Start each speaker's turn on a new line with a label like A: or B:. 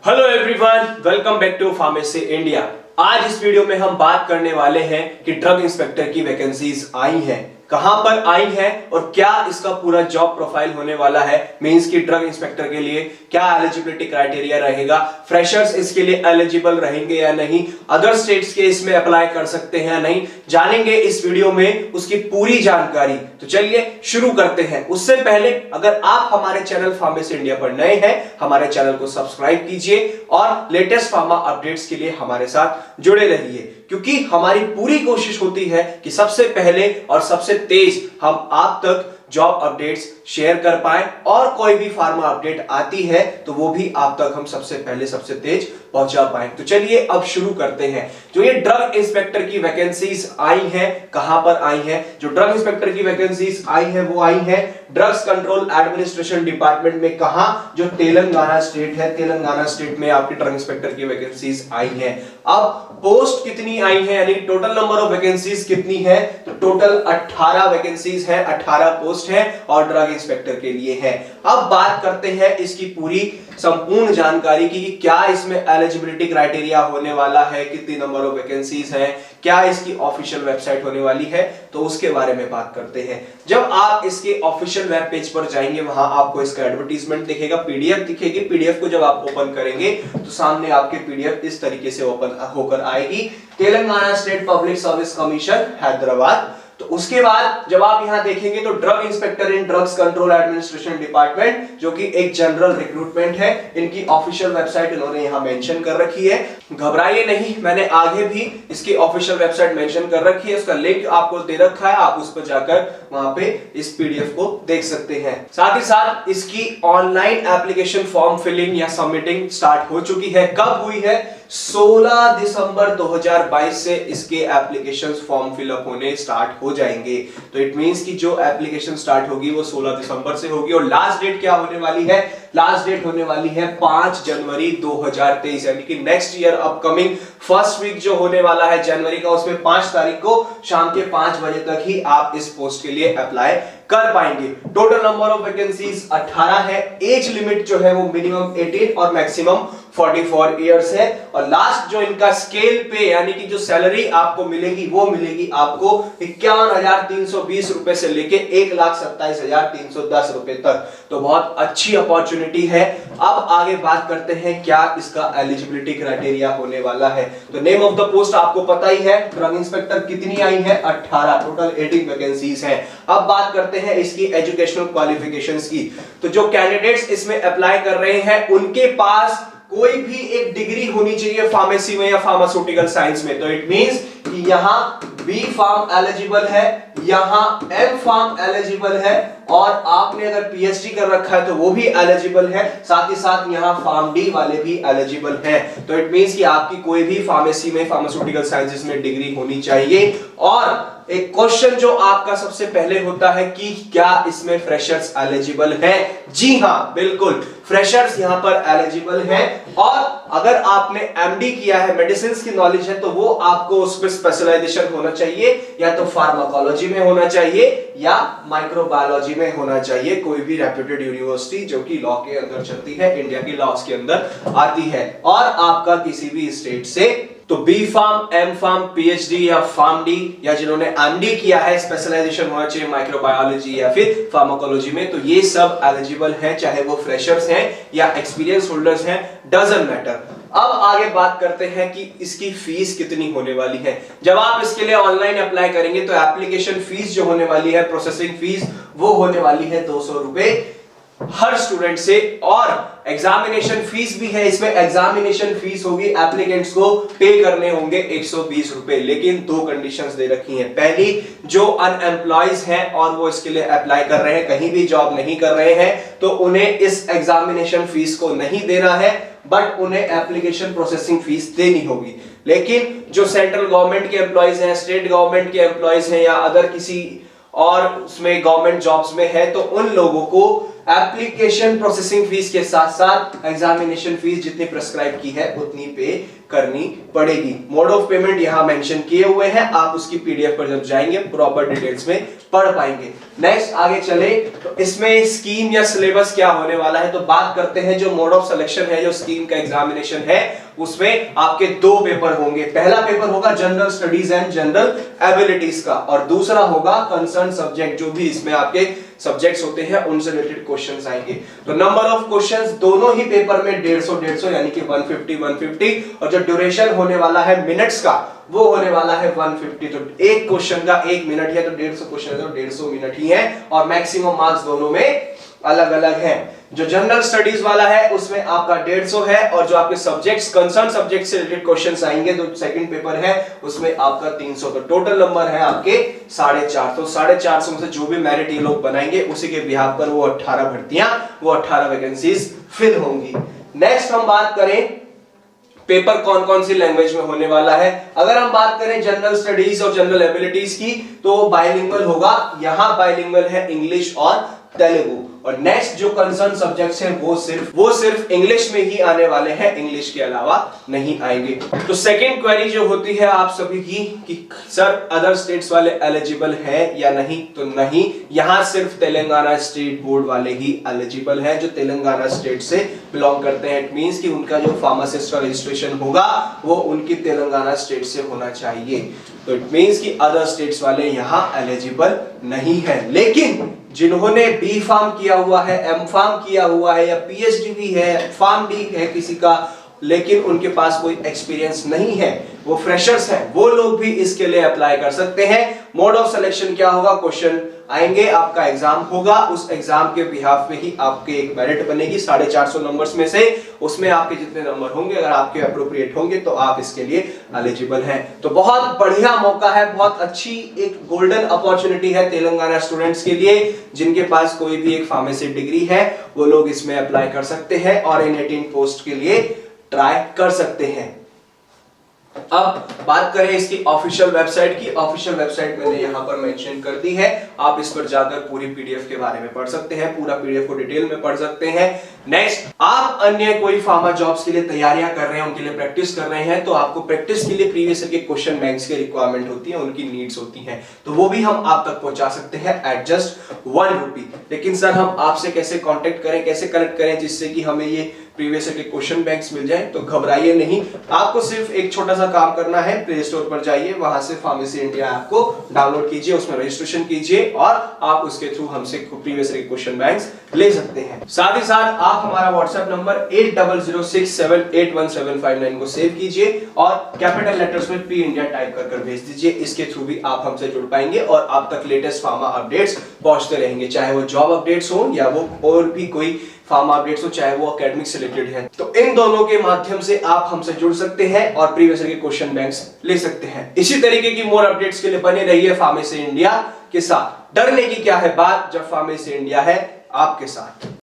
A: Hello everyone, welcome back to pharmacy India. आज इस video में हम बात करने वाले हैं कि ड्रग इंस्पेक्टर की वैकेंसीज आई हैं, कहां पर आई है और क्या इसका पूरा जॉब प्रोफाइल होने वाला है। मींस की ड्रग इंस्पेक्टर के लिए क्या एलिजिबिलिटी क्राइटेरिया रहेगा, फ्रेशर्स इसके लिए एलिजिबल रहेंगे या नहीं, अदर स्टेट्स के इसमें अप्लाई कर सकते हैं या नहीं, जानेंगे इस वीडियो में उसकी पूरी जानकारी। तो चलिए शुरू करते हैं। उससे पहले अगर आप हमारे चैनल फार्मेसी इंडिया पर नए हैं, हमारे चैनल को सब्सक्राइब कीजिए और लेटेस्ट फार्मा अपडेट्स के लिए हमारे साथ जुड़े रहिए, क्योंकि हमारी पूरी कोशिश होती है कि सबसे पहले और सबसे तेज हम आप तक जॉब अपडेट्स शेयर कर पाए, और कोई भी फार्मा अपडेट आती है तो वो भी आप तक हम सबसे पहले सबसे तेज पहुंचा पाए। तो चलिए अब शुरू करते हैं। जो ये ड्रग इंस्पेक्टर की वैकेंसीज आई हैं, कहां पर आई हैं? जो ड्रग इंस्पेक्टर की वैकेंसीज आई हैं वो आई हैं ड्रग्स कंट्रोल एडमिनिस्ट्रेशन डिपार्टमेंट में। कहां? जो तेलंगाना स्टेट है, तेलंगाना स्टेट में आपकी ड्रग इंस्पेक्टर की वैकेंसीज आई हैं। अब पोस्ट कितनी आई है, यानी टोटल नंबर ऑफ वैकेंसीज कितनी है? तो टोटल 18 वैकेंसीज है, 18 पोस्ट है और ड्रग इंस्पेक्टर के लिए है। अब बात करते हैं इसकी पूरी संपूर्ण जानकारी की, क्या इसमें एलिजिबिलिटी क्राइटेरिया होने वाला है, कितनी नंबर ऑफ वैकेंसीज है, क्या इसकी ऑफिशियल वेबसाइट होने वाली है, तो उसके बारे में बात करते हैं। जब आप इसके ऑफिशियल वेब पेज पर जाएंगे, वहां आपको इसका एडवर्टीजमेंट दिखेगा, पीडीएफ दिखेगी। पीडीएफ को जब आप ओपन करेंगे तो सामने आपके पीडीएफ इस तरीके से ओपन होकर आएगी, Telangana state public service commission Hyderabad. तो उसके बाद जब आप यहां देखेंगे तो ड्रग इंस्पेक्टर इन ड्रग्स कंट्रोल एडमिनिस्ट्रेशन डिपार्टमेंट, जो कि एक जनरल रिक्रूटमेंट है, इनकी ऑफिशियल वेबसाइट इन्होंने यहां मेंशन कर रखी है। घबराइए नहीं, मैंने आगे भी इसकी ऑफिशियल वेबसाइट मेंशन कर रखी है, उसका लिंक आपको दे रखा है, आप उस पर जाकर वहां पे इस पीडीएफ को देख सकते हैं। साथ ही साथ इसकी ऑनलाइन एप्लीकेशन फॉर्म फिलिंग या सबमिटिंग स्टार्ट हो चुकी है। कब हुई है? 16 दिसंबर 2022 से इसके एप्लीकेशन फॉर्म फिलअप होने स्टार्ट हो जाएंगे। तो इट मींस कि जो एप्लीकेशन स्टार्ट होगी वो 16 दिसंबर से होगी, और लास्ट डेट क्या होने वाली है? लास्ट डेट होने वाली है 5 जनवरी 2023, यानी कि next year upcoming first week जो होने वाला है जनवरी का, उसमें 5 तारीख को शाम के 5 बजे तक ही आप इस पोस्ट के लिए अप्लाई कर पाएंगे। टोटल नंबर ऑफ वैकेंसीज 18 है। एज लिमिट जो है वो मिनिमम 18 और मैक्सिमम 44 इयर्स है। और लास्ट जो इनका स्केल पे यानी कि जो सैलरी आपको मिलेगी वो मिलेगी आपको 51,320 रुपए से लेके 1,27,310 रुपए तक। तो बहुत अच्छी अपॉर्चुनिटी है। अब आगे बात करते हैं क्या इसका एलिजिबिलिटी क्राइटेरिया होने वाला है। तो नेम ऑफ द पोस्ट आपको पता ही है, ड्रग इंस्पेक्टर कितनी आई है? 18, टोटल 18 वैकेंसीज है। अब बात करते हैं इसकी एजुकेशनल क्वालिफिकेशंस की। तो जो कैंडिडेट्स इसमें अप्लाई कर रहे हैं उनके पास कोई भी एक डिग्री होनी चाहिए फार्मेसी में या फार्मास्यूटिकल साइंस में। तो इट मींस कि यहां बी फार्म एलिजिबल है, यहां एम फार्म एलिजिबल है, और आपने अगर पीएचडी कर रखा है तो वो भी एलिजिबल है। साथ ही साथ यहां फार्म डी वाले भी एलिजिबल हैं। तो इट मींस कि आपकी कोई भी फार्मेसी में फार्मास्यूटिकल साइंसेस में डिग्री होनी चाहिए। और एक क्वेश्चन जो आपका सबसे पहले होता है कि क्या इसमें फ्रेशर्स एलिजिबल हैं? जी हां, बिल्कुल फ्रेशर्स यहां पर एलिजिबल हैं। और अगर आपने एमडी किया है, मेडिसिन की नॉलेज है, तो वो आपको उसमें स्पेशलाइजेशन होना चाहिए, या तो फार्माकोलॉजी में होना चाहिए या माइक्रोबायोलॉजी में होना चाहिए, कोई भी रेप्यूटेड यूनिवर्सिटी जो कि लॉ के अंदर चलती है, इंडिया की लॉज के अंदर आती है, और आपका किसी भी स्टेट से। तो B pharm, M pharm, PhD या फार्म डी, या जिन्होंने एमडी किया है, स्पेशलाइजेशन होना चाहिए माइक्रोबायोलॉजी या फिर फार्माकोलॉजी में, तो ये सब एलिजिबल हैं, चाहे वो फ्रेशर्स हैं या एक्सपीरियंस होल्डर्स हैं, डजंट मैटर। अब आगे बात करते हैं कि इसकी फीस कितनी होने वाली है। जब आप इसके लिए ऑनलाइन अप्लाई करेंगे तो एप्लीकेशन फीस जो होने वाली है, प्रोसेसिंग फीस, वो होने वाली है 200 रुपए हर स्टूडेंट से, और एग्जामिनेशन फीस भी है इसमें। एग्जामिनेशन फीस होगी, एप्लीकेंट्स को पे करने होंगे 120 रुपए, लेकिन 2 कंडीशंस दे रखी हैं। पहली, जो अनएम्प्लॉयज हैं और वो इसके लिए अप्लाई कर रहे हैं, कहीं भी जॉब नहीं कर रहे हैं, तो उन्हें इस एग्जामिनेशन फीस को नहीं देना है, बट उन्हें एप्लीकेशन प्रोसेसिंग फीस देनी होगी। लेकिन जो सेंट्रल गवर्नमेंट के एम्प्लॉयज हैं, स्टेट गवर्नमेंट के एम्प्लॉयज हैं, या अदर किसी और उसमें गवर्नमेंट जॉब्स में है, तो उन लोगों को एप्लीकेशन प्रोसेसिंग फीस के साथ साथ एग्जामिनेशन फीस जितनी प्रेस्क्राइब की है उतनी पे करनी पड़ेगी। मोड ऑफ पेमेंट यहां मेंशन किए हुए हैं, आप उसकी पीडीएफ पर जब जाएंगे प्रॉपर डिटेल्स में पढ़ पाएंगे। नेक्स्ट आगे चले तो इसमें स्कीम या सिलेबस क्या होने वाला है, तो बात करते हैं जो मोड ऑफ सिलेक्शन है, जो स्कीम का एग्जामिनेशन है, उसमें आपके दो पेपर होंगे। पहला पेपर होगा general studies and general abilities का, और दूसरा होगा कंसर्न सब्जेक्ट, जो भी इसमें आपके सब्जेक्ट्स होते हैं उनसे रिलेटेड क्वेश्चंस आएंगे। तो नंबर ऑफ क्वेश्चंस दोनों ही पेपर में 150 यानी कि 150, और जो ड्यूरेशन होने वाला है मिनट्स का वो होने वाला है 150। तो एक क्वेश्चन का 1 मिनट है, तो 150 क्वेश्चन है तो 150 मिनट ही है, और मैक्सिमम मार्क्स दोनों में अलग अलग है। जो जनरल स्टडीज वाला है उसमें आपका 150 है, और जो आपके सब्जेक्ट्स कंसर्न सब्जेक्ट से रिलेटेड क्वेश्चंस आएंगे जो सेकंड पेपर है उसमें आपका 300। तो टोटल नंबर है आपके 450। तो 450 में से जो भी मेरिट ये लोग बनाएंगे उसी के बिहाफ पर वो 18 भर्तियां, वो 18 वैकेंसीज फिल होंगी। नेक्स्ट हम बात करें पेपर कौन कौन सी लैंग्वेज में होने वाला है। अगर हम बात करें जनरल स्टडीज और जनरल एबिलिटीज की तो बाइलिंगुअल होगा, यहां बाइलिंगुअल है इंग्लिश और तेलुगु। और नेक्स्ट जो कंसर्न सब्जेक्ट्स हैं वो सिर्फ इंग्लिश में ही आने वाले हैं, इंग्लिश के अलावा नहीं आएंगे। तो सेकंड क्वेरी जो होती है आप सभी की कि सर अदर स्टेट्स वाले एलिजिबल है या नहीं, तो नहीं, यहां सिर्फ तेलंगाना स्टेट बोर्ड वाले ही एलिजिबल हैं जो तेलंगाना स्टेट से बिलोंग करते हैं। इट मींस कि उनका जो फार्मासिस्ट का रजिस्ट्रेशन होगा वो उनकी तेलंगाना स्टेट से होना चाहिए। तो इट मींस कि अदर स्टेट्स वाले यहां एलिजिबल नहीं है। लेकिन जिन्होंने बी फार्म किया हुआ है, एम फार्म किया हुआ है, या पीएचडी भी है, फार्म डी है किसी का, लेकिन उनके पास कोई एक्सपीरियंस नहीं है, वो फ्रेशर्स हैं, वो लोग भी इसके लिए अप्लाई कर सकते हैं। मोड ऑफ सिलेक्शन क्या होगा, क्वेश्चन आएंगे, आपका एग्जाम होगा, उस एग्जाम के बिहाफ में ही आपके एक मेरिट बनेगी 450 नंबर्स में से, उसमें आपके जितने नंबर होंगे अगर आपके अप्रोप्रिएट होंगे तो आप इसके लिए एलिजिबल हैं। तो बहुत बढ़िया मौका है, बहुत अच्छी एक गोल्डन अपॉर्चुनिटी है तेलंगाना स्टूडेंट्स के लिए। जिनके पास कोई भी एक फार्मेसी डिग्री है वो लोग इसमें अप्लाई कर सकते हैं और इन 18 पोस्ट के लिए ट्राई कर सकते हैं। अब बात करें इसकी ऑफिशियल वेबसाइट की। ऑफिशियल वेबसाइट मैंने यहां पर मेंशन कर दी है, आप इस पर जाकर पूरी पीडीएफ के बारे में पढ़ सकते हैं, पूरा पीडीएफ को डिटेल में पढ़ सकते हैं। नेक्स्ट, आप अन्य कोई फार्मा जॉब्स के लिए तैयारियां कर रहे हैं, उनके लिए प्रैक्टिस कर रहे हैं, तो आपको प्रैक्टिस के लिए प्रीवियस ईयर के क्वेश्चन बैंक्स की रिक्वायरमेंट होती है, उनकी नीड्स होती हैं, तो वो भी हम आप तक पहुंचा सकते हैं एट जस्ट 1 रुपी। लेकिन सर हम आपसे कैसे कांटेक्ट करें, कैसे कनेक्ट करें जिससे कि हमें ये प्रीवियस ईयर के क्वेश्चन बैंक्स मिल जाए, तो घबराइए नहीं, आपको सिर्फ एक छोटा सा काम करना है, प्ले स्टोर पर जाइए, वहां से फार्मेसी इंडिया ऐप को डाउनलोड कीजिए, उसमें रजिस्ट्रेशन कीजिए और आप उसके थ्रू हमसे प्रीवियस ईयर के क्वेश्चन बैंक्स ले सकते हैं। साथ ही साथ आप हमारा व्हाट्सएप नंबर 8006781759 को सेव कीजिए और कैपिटल लेटर्स में पी इंडिया टाइप कर भेज दीजिए। इसके थ्रू भी आप हमसे जुड़ पाएंगे और आप तक लेटेस्ट फार्मा अपडेट्स पहुंचते रहेंगे, चाहे वो जॉब अपडेट्स हो या वो और भी कोई फार्मा अपडेट्स हो, चाहे वो एकेडमिक से रिलेटेड है। तो इन दोनों के माध्यम से आप हमसे जुड़ सकते हैं और प्रीवियस ईयर के क्वेश्चन बैंक्स ले सकते हैं। इसी तरीके की मोर अपडेट्स के लिए बने रहिए फार्मेसी इंडिया के साथ। डरने की क्या है बात जब फार्मेसी इंडिया है आपके साथ।